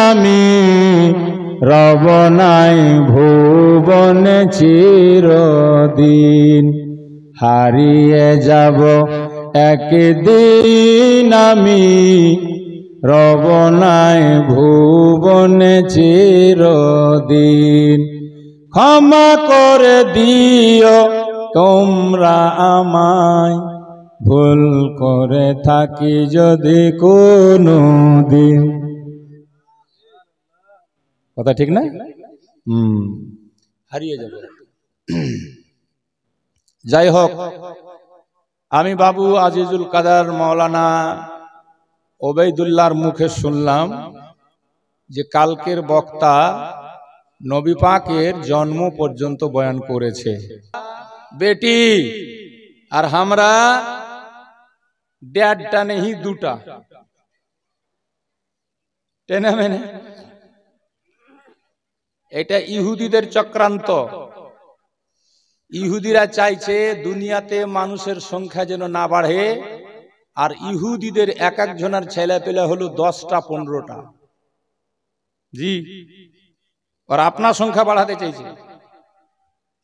আমি রব নাই ভুবনে চিরদিন। হারিয়ে যাব একদিন আমি রব নাই ভুবনে চিরদিন। ক্ষমা করে দিও তোমরা আমায়, ভুল করে থাকি যদি কোনো দিন। কথা ঠিক না? হারিয়ে যাবে। যাই হোক, আমি বাবু আজিজুল কাদের মাওলানা ওবায়দুল্লাহর মুখে শুনলাম যে কালকের বক্তা নবী পাকের জন্ম পর্যন্ত বয়ান করেছে বেটি, আর আমরা দেড়টা নেই দুটা টেনে মেনে। এটা ইহুদিদের চক্রান্ত। ইহুদিরা চাইছে দুনিয়াতে মানুষের সংখ্যা যেন না বাড়ে, আর ইহুদিদের এক একজনের ছেলে পেলে হলো 10টা 15টা। জি, আর আপনার সংখ্যা বাড়াতে চাইছে,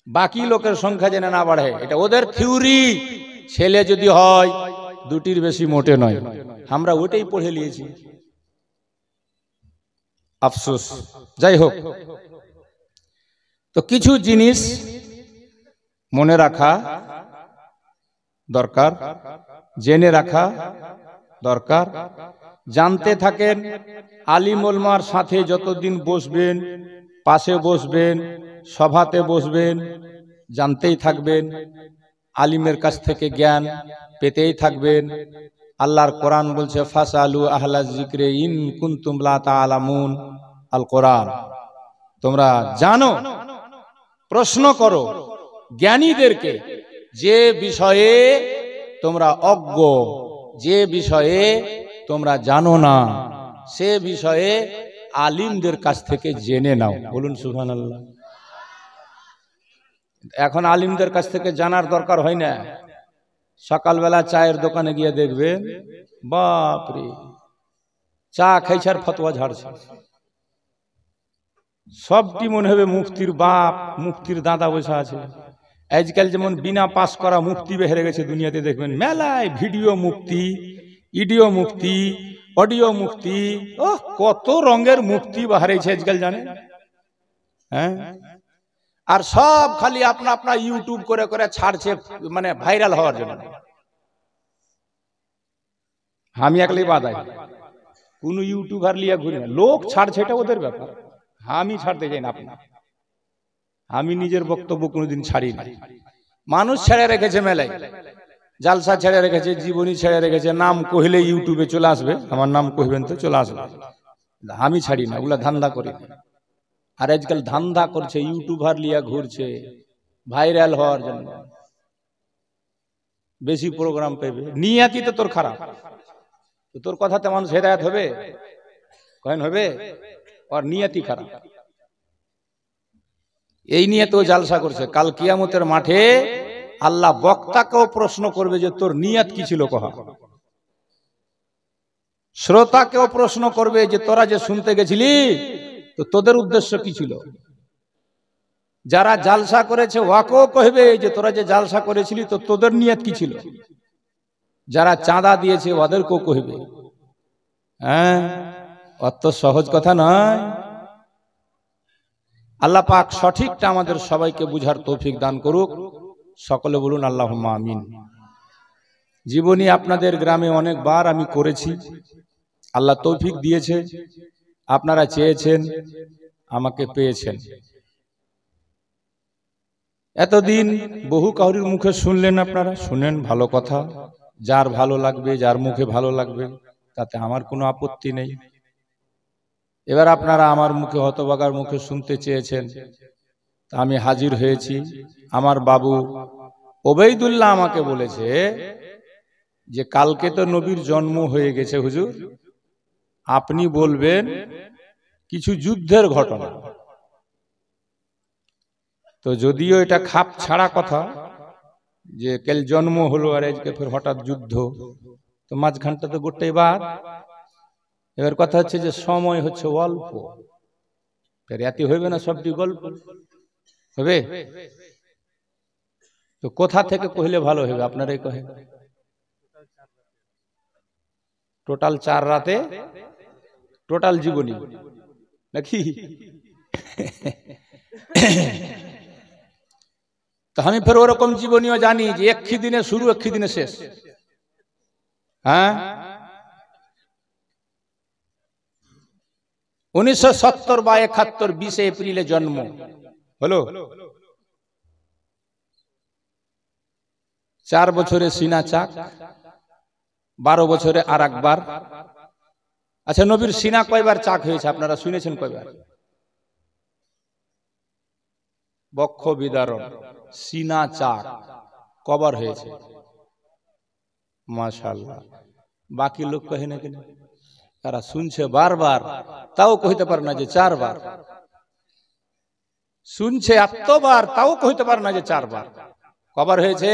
বাকি লোকের সংখ্যা যেন না বাড়ে। এটা ওদের থিওরি। ছেলে যদি হয় 2টির বেশি মোটে নয়। আমরা ওটাই পড়ে নিয়েছি, আফসোস। যাই হোক, তো কিছু জিনিস মনে রাখা দরকার, জেনে রাখা দরকার। জানতে থাকেন। আলিম ওলামার সাথে যতদিন বসবেন, পাশে বসবেন, সভাতে বসবেন, জানতেই থাকবেন। আলিমের কাছ থেকে জ্ঞান পেতেই থাকবেন। আল্লাহর কোরআন বলছে ফাসালু আহলা যিকরি ইন কুনতুম লা তাআলামুন। আল কোরআন, তোমরা জানো, প্রশ্ন করো জ্ঞানীদেরকে যে বিষয়ে তোমরা অজ্ঞ, যে বিষয়ে তোমরা জানো না, সে বিষয়ে আলিমদের কাছ থেকে জেনে নাও। বলুন সুবহানাল্লাহ। এখন আলিমদের কাছ থেকে জানার দরকার হয় না। সকালবেলা চায়ের দোকানে গিয়ে দেখবেন, বাপরে, চা খাইছে আর ফতোয়া ঝাড়ছে। সবটি মনে হবে মুফতির বাপ, মুফতির দাদা বসে আছে। আজকাল যেমন বিনা পাস করা মুফতি বেড়ে গেছে দুনিয়াতে, দেখবেন মেলায় ভিডিও মুফতি, ইডিও মুফতি, অডিও মুফতি, ও কত রঙের মুফতি বাহারেছে আজকাল, জানেন? হ্যাঁ, আর সব খালি আপনা আপনা ইউটিউব করে করে ছাড়ছে, মানে ভাইরাল হওয়ার জন্য। আমি একলাই বাদাই, কোন ইউটিউবার লিয়া ঘুরি না। লোক ছাড়ছে, এটা ওদের ব্যাপার, আমি ছাড়তে চাই না। আমি নিজের বক্তব্য কোনোদিন ছাড়ি না। মানুষ ছেড়ে রেখেছে মেলায়, জালসা ছেড়ে রেখেছে, জীবনী ছেড়ে রেখেছে। নাম কহিলে ইউটিউবে চলে আসবে, আমার নাম কহিবেন তো চলে আসবে। আমি ছাড়ি না, ওগুলা ধান্দা করি না। আর আজকাল ধান্দা করছে, ইউটিউবার লিয়া ঘুরছে ভাইরাল হওয়ার জন্য, বেশি প্রোগ্রাম পেবে। নিয়াতি তো তোর খারাপ, তোর কথাতে মানুষ হেদায়েত হবে? কয়েন হবে? আর নিয়াতি খারাপ, এই নিয়ে তো জালসা করছে। কাল কিয়ামতের মাঠে আল্লাহ বক্তাকেও প্রশ্ন করবে যে তোর নিয়াত কি ছিল কহা। শ্রোতাকেও প্রশ্ন করবে যে তোরা যে শুনতে গেছিলি, তো তোদের উদ্দেশ্য কি ছিল। যারা জালসা করেছে ওয়াকেও কইবে যে তোরা যে জালসা করেছিলি, তো তোদের নিয়াত কি ছিল। যারা চাঁদা দিয়েছে ওদেরকেও কইবে। হ্যাঁ, অত সহজ কথা নয়। আল্লাহ পাক সঠিকটা আমাদের সবাইকে বুঝার তৌফিক দান করুক। সকলে বলুন আল্লাহুম্মা আমিন। জীবনী আপনাদের গ্রামে অনেকবার আমি করেছি, আল্লাহ তৌফিক দিয়েছে, আপনারা চেয়েছেন, আমাকে পেয়েছেন। এতদিন বহু কাউরির মুখে শুনলেন, আপনারা শুনেন, ভালো কথা। যার ভালো লাগবে, যার মুখে ভালো লাগবে, তাতে আমার কোনো আপত্তি নেই। এবার আপনারা আমার মুখে, হতভাগার মুখে শুনতে চেয়েছেন, আমি হাজির হয়েছি। আমার বাবু ওবায়দুল্লাহ আমাকে বলেছে যে কালকে তো নবীর জন্ম হয়ে গেছে হুজুর, আপনি বলবেন কিছু যুদ্ধের ঘটনা। তো যদিও এটা খাপ ছাড়া কথা যে কাল জন্ম হলো আর আজকে ফের হঠাৎ যুদ্ধ, তো মাঝখানটা তো গোটাই বাদ। এবার কথা হচ্ছে যে সময় হচ্ছে অল্প, এত হইবে না, সবটি গল্প হবে। তো কোথা থেকে কহিলে ভালো হবে আপনারাই কহে। টোটাল 4 রাতে টোটাল জীবনী নাকি? তো আমি ফের ওরকম জীবনীও জানি যে একই দিনে শুরু একই দিনে শেষ। হ্যাঁ, 1970 বা 71 20 এপ্রিলে জন্ম হলো, 4 বছরে সিনা চাক, 12 বছরে আর একবার। আচ্ছা, নবীর সিনা কয়বার চাক হয়েছে আপনারা শুনেছেন কয়বার? বক্ষ বিদারণ, সিনা চাক কবার হয়েছে? মাশাআল্লাহ। বাকি লোক কহে না কেন? তারা শুনছে বারবার, তাও কইতে পারে না যে 4 বার শুনছে, এতবার তাও কইতে পারে না যে 4 বার। কবার হয়েছে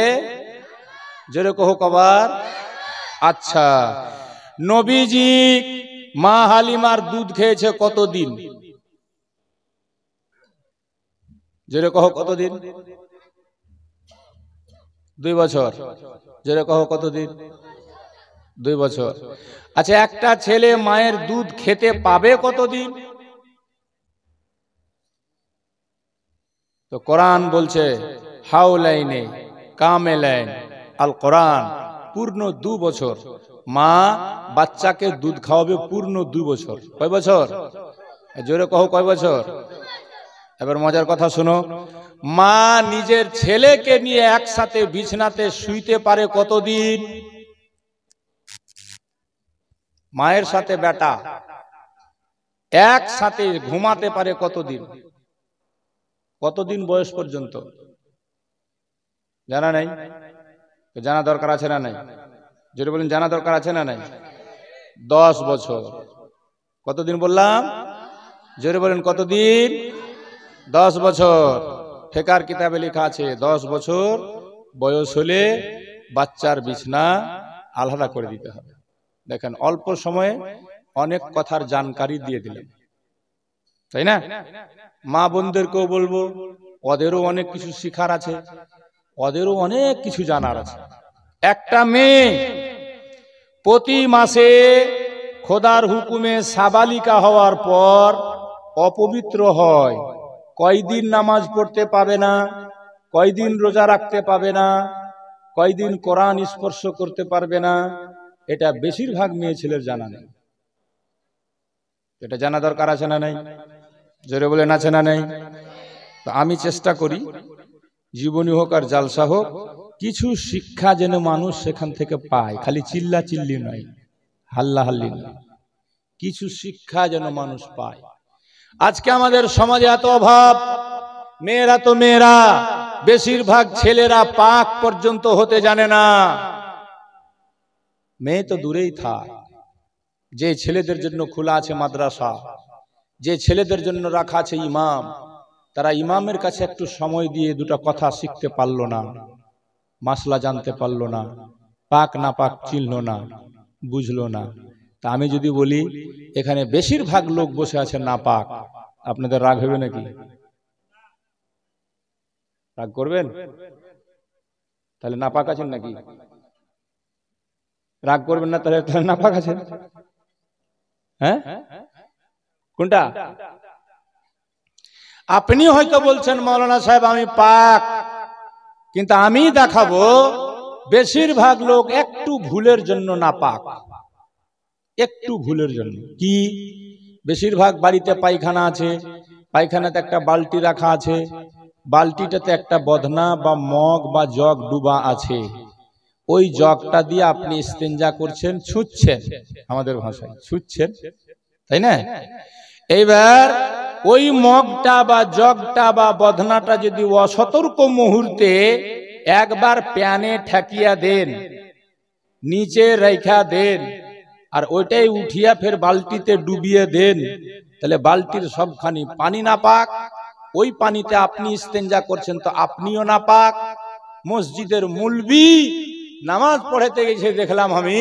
জোরে কহো, কবার? আচ্ছা, নবীজি মা হালিমার দুধ খেয়েছে কতদিন? জোরে কহো কতদিন? 2 বছর। জোরে কহো কতদিন? 2 বছর। আচ্ছা, একটা ছেলে মায়ের দুধ খেতে পাবে কতদিন? তো কোরআন বলছে হাউলাইনে কামেলাইন, আল কোরআন পূর্ণ 2 বছর। মা বাচ্চাকে দুধ খাওয়াবে পূর্ণ 2 বছর। কয় বছর? জোরে কহো কয় বছর? এবার মজার কথা শোনো, মা নিজের ছেলেকে নিয়ে একসাথে বিছানাতে শুইতে পারে কতদিন? মায়ের সাথে বেটা একসাথে ঘুমাতে পারে কতদিন? কতদিন বয়স পর্যন্ত? জানা নাই? তো জানা দরকার আছে না নাই? যদি বলেন জানা দরকার আছে না নাই? 10 বছর। কতদিন বললাম? জোরে বলেন কতদিন? 10 বছর। ফিকার কিতাবে লেখা আছে 10 বছর বয়স হলে বাচ্চার বিছনা আলাদা করে দিতে হবে। দেখেন, অল্প সময়ে অনেক কথার জানকারি দিয়ে দিলেন, তাই না? মা বোনদেরকেও বলবো, ওদেরও অনেক কিছু শিখার আছে, ওদেরও অনেক কিছু জানার আছে। একটা মেয়ে প্রতি মাসে খোদার হুকুমে সাবালিকা হওয়ার পর অপবিত্র হয়, কয়দিন নামাজ পড়তে পাবে না, কয়দিন রোজা রাখতে পাবে না, কয়দিন কোরআন স্পর্শ করতে পারবে না, এটা বেশিরভাগ মেয়ে ছেলের জানা নেই। এটা জানা দরকার আছে না নাই? জোরে বলেন আছে না নাই? তো আমি চেষ্টা করি, জীবনী হোক আর জালসা হোক, কিছু শিক্ষা যেন মানুষ সেখান থেকে পায়, খালি চিল্লা চিল্লি নয়, হাল্লা হাল্লি নয়, কিছু শিক্ষা যেন মানুষ পায়। আজকে আমাদের সমাজে এত অভাব, মেয়েরা তো মেয়েরা, বেশিরভাগ ছেলেরা পাক পর্যন্ত হতে জানে না। মেয়ে তো দূরেই থাক, যে ছেলেদের জন্য খোলা আছে মাদ্রাসা, যে ছেলেদের জন্য রাখা আছে ইমাম, তারা ইমামের কাছে একটু সময় দিয়ে দুটো কথা শিখতে পারলো না, মাসলা জানতে পারলো না, পাক না পাক চিনল না, বুঝলো না। তা আমি যদি বলি এখানে বেশিরভাগ লোক বসে আছে না পাক, আপনাদের রাগ হবে নাকি? রাগ করবেন? তাহলে না পাক আছেন নাকি? রাগ করবেন না, তাহলে না পাক আছেন? হ্যাঁ, কোনটা? আপনি হয়তো বলছেন মৌলানা সাহেব আমি পাক, কিন্তু আমি দেখাবো বেশিরভাগ লোক একটু ভুলের জন্য না পাক, একটু ভুলের জন্য। কি? বেশিরভাগ বাড়িতে পায়খানা আছে, পায়খানাতে একটা বালতি রাখা আছে, বালতিটাতে একটা বদনা বা মগ বা জগ ডুবা আছে, ওই জগটা দিয়ে আপনি ইস্তেঞ্জা করছেন, ছুঁচ্ছেন, আমাদের ভাষায় ছুঁচ্ছেন, তাই না? এইবার ওই মগটা বা জগটা বা বদনাটা যদি অসতর্ক মুহূর্তে একবার প্যানে ঠেকিয়া দেন, নিচে রেখা দেন, আর ওইটাই উঠিয়া ফের বালতিতে ডুবিয়ে দেন, তাহলে বালতির সবখানি পানি না পাক, ওই পানিতে আপনি ইস্তেঞ্জা করছেন তো আপনিও না পাক। মসজিদের মুলবি নামাজ পড়াতে গেছে, দেখলাম আমি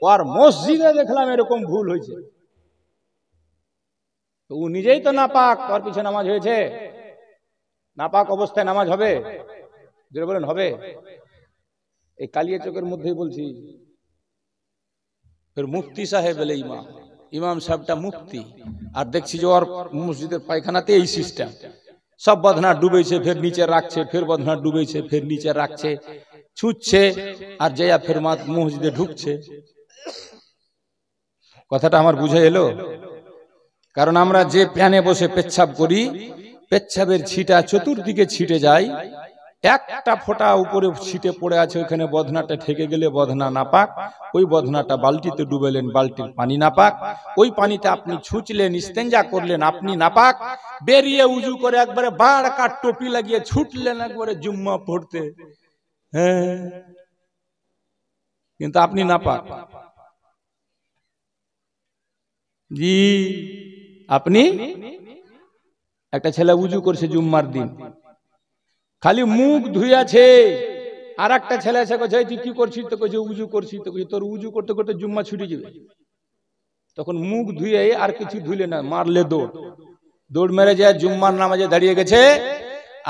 ওর মসজিদে দেখলাম এরকম ভুল হয়েছে, তো ও নিজেই তো নাপাক, ওর পিছনে নামাজ হয়েছে, নাপাক অবস্থায় নামাজ হবে? যেটা বলেন হবে? এই কালিয়াচকের মধ্যেই বলছি, ফের মুফতি সাহেব এলে ইমাম, ইমাম সাহেবটা মুফতি, আর দেখছি যে ওর মসজিদের পায়খানাতে এই সিস্টেম, সব বদনা ডুবেছে ফের নিচে রাখছে, ফের বদনা ডুবেছে ফের নিচে রাখছে, ছুটছে আর যেয়া ফের মসজিদে ঢুকছে। কথাটা আমার বুঝে এলো? কারণ আমরা যে প্যানে বসে পেচ্ছাব করি, পেচ্ছাবের ছিটা চতুর্দিকে ছিটে যায়, একটা ফোঁটা উপরে ছিটে পড়ে আছে, ওখানে বদনাটা ঠেকে গেলে বদনা নাপাক, ওই বদনাটা বালতিতে ডুবেলেন, বালতির পানি নাপাক, ওই পানিতে আপনি ছুঁচলেন, ইস্তেঞ্জা করলেন, আপনি নাপাক, বেরিয়ে উজু করে একবারে বাড় কাট টুপি লাগিয়ে ছুটলেন একবারে জুম্মা পড়তে, হ্যাঁ, কিন্তু আপনি নাপাক। জি, আপনি, একটা ছেলে উজু করছে জুম্মার দিন, খালি মুখ ধুইয়াছে, আর একটা ছেলে এসে কইছে তুই কি করছিস, তো কইছে উজু করছিস, তো কইছে তোর উজু করতে করতে জুম্মা ছুটে যাবে। তখন মুখ ধুয়ে আর কিছু ধুইলে না, মারলে দৌড়, দৌড় মেরে যায় জুম্মার নামাজে দাঁড়িয়ে গেছে।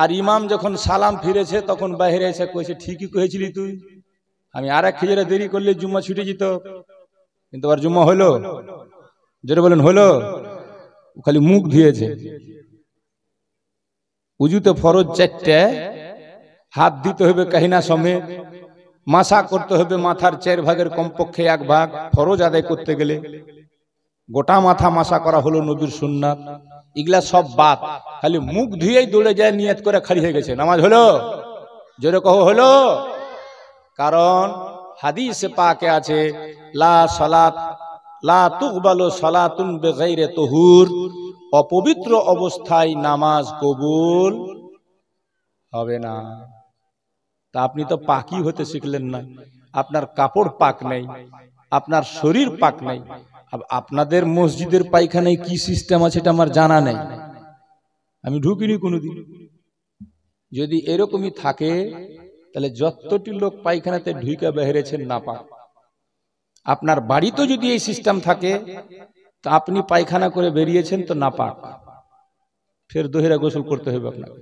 আর ইমাম যখন সালাম ফিরেছে তখন বাইরে এসে কইছে ঠিকই কহেছিলি তুই, আমি আর এক খেজুরে দেরি করলে জুম্মা ছুটে যেত, কিন্তু আর জুম্মা হলো? যেটা বলেন হলো? খালি মুখ ধুয়েছে। উজুতে ফরজ 4টে, হাত দিতে হবে কাহিনা সমেত, মাসা করতে হবে মাথার 4 ভাগের কমপক্ষে 1 ভাগ, ফরজ আদায় করতে গেলে গোটা মাথা মাসা করা হলো নবীর সুন্নাত, এগুলা সব বাদ, খালি মুখ ধুয়েই দৌড়ে যায় নিয়ত করে খালি হয়ে গেছে, নামাজ হলো? জোরে কহো হলো? কারণ হাদিসে পাকে আছে লা সালাত লা তুকবালু সালাতুন বিগাইরি তুহুর, অপবিত্র অবস্থায় নামাজ কবুল হবে না। তা আপনি তো পাকি হতে শিখলেন না, আপনার কাপড় পাক নেই, আপনার শরীর পাক নেই। আপনাদের মসজিদের পায়খানায় কি সিস্টেম আছে এটা আমার জানা নেই, আমি ঢুকিনি কোনোদিন। যদি এরকমই থাকে তাহলে যতটি লোক পায়খানাতে ঢুকে বেরিয়েছেন নাপাক। আপনার বাড়িতে যদি এই সিস্টেম থাকে তা আপনি পায়খানা করে বেরিয়েছেন তো নাপাক, ফের দোহেরা গোসল করতে হবে আপনাকে।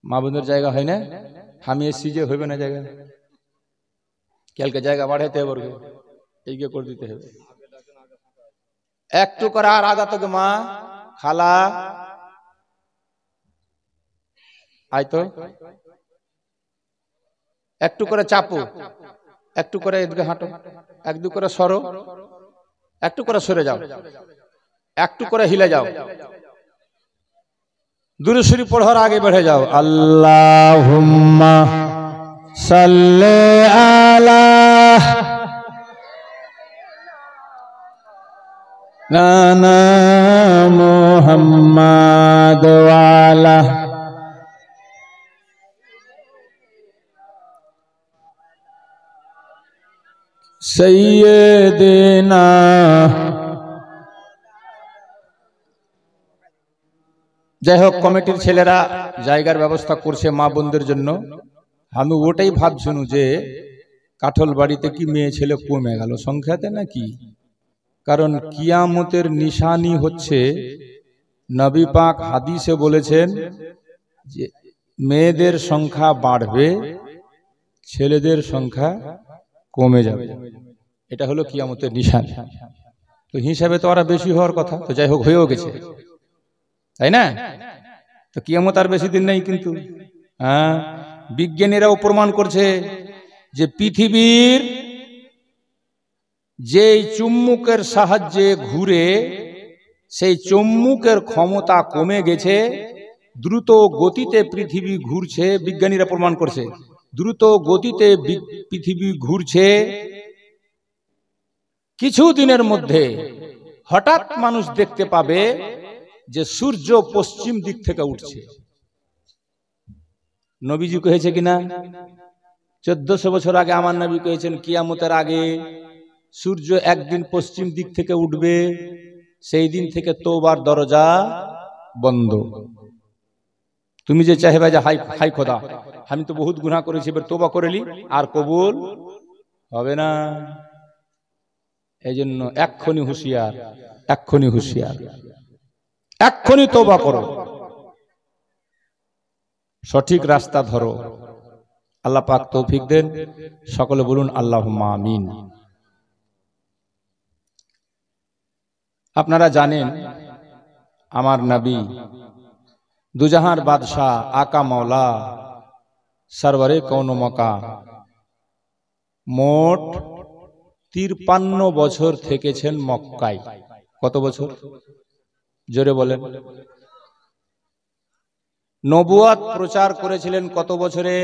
মা বোনের জায়গা হয় না, আমি এসছি যে হইবে না জায়গা, কালকে জায়গা বাড়াইতে হবে, এই করে দিতে হবে একটু করে। আর আগা তোকে মা খালা আয় তো, একটু করে চাপো, একটু করে এদিকে হাঁটো, একটু করে সরো, একটু করে সরে যাও, একটু করে হিলে যাও, দুরূদ শরীফ পড়ার আগে বেড়ে যাও। আল্লাহুম্মা সাল্লি আলা নানা মুহাম্মাদ ওয়া আলা সাইয়্যিদিনা। যাই হোক, কমিটির ছেলেরা জায়গার ব্যবস্থা করছে মা বোনদের জন্য। আমি ওটাই ভাবছুন যে কাঠল বাড়িতে কি মেয়ে ছেলে কমে গেল সংখ্যাতে নাকি? কারণ কিয়ামতের নিশানি হচ্ছে, নবী পাক হাদিসে বলেছেন যে মেয়েদের সংখ্যা বাড়বে, ছেলেদের সংখ্যা কমে যাবে, এটা হলো কিয়ামতের নিশানি। তো হিসাবে তো ওরা বেশি হওয়ার কথা, তো যাই হোক হয়েও গেছে, তাই না? তো কিয়ামত আর বেশি দিন নেই। কিন্তু হ্যাঁ, বিজ্ঞানীরাও প্রমাণ করছে যে পৃথিবীর যে চুম্বকের সাহায্যে ঘুরে, সেই চুম্বকের ক্ষমতা কমে গেছে, দ্রুত গতিতে পৃথিবী ঘুরছে। বিজ্ঞানীরা প্রমাণ করছে দ্রুত গতিতে পৃথিবী ঘুরছে। কিছু দিনের মধ্যে হঠাৎ মানুষ দেখতে পাবে যে সূর্য পশ্চিম দিক থেকে উঠছে। নবীজি কহেছে কিনা? 1400 বছর আগে আমার নবী কহেছেন কিয়ামতের আগে সূর্য একদিন পশ্চিম দিক থেকে উঠবে, সেই দিন থেকে তওবার দরজা বন্ধ। তুমি যে চাইবে যে হাই হাই খোদা, আমি তো বহুত গুনাহ করেছি, এবার তওবা করেলি আর কবুল হবে না। এই জন্য এক্ষুনি হুঁশিয়ার, এক্ষুনি হুঁশিয়ার, এক্ষুনি তওবা করো, সঠিক রাস্তা ধরো। আল্লাহ পাক তৌফিক দেন। সকলে বলুন আল্লাহুম্মা আমিন। আপনারা জানেন আমার নবী দুজাহার বাদশাহ আকা মৌলা সরওয়ারে কৌন মকাম মোট 53 বছর থেকেছেন মক্কায়। কত বছর? জোরে বলেন। নবুয়ত প্রচার করেছিলেন কত বছরে?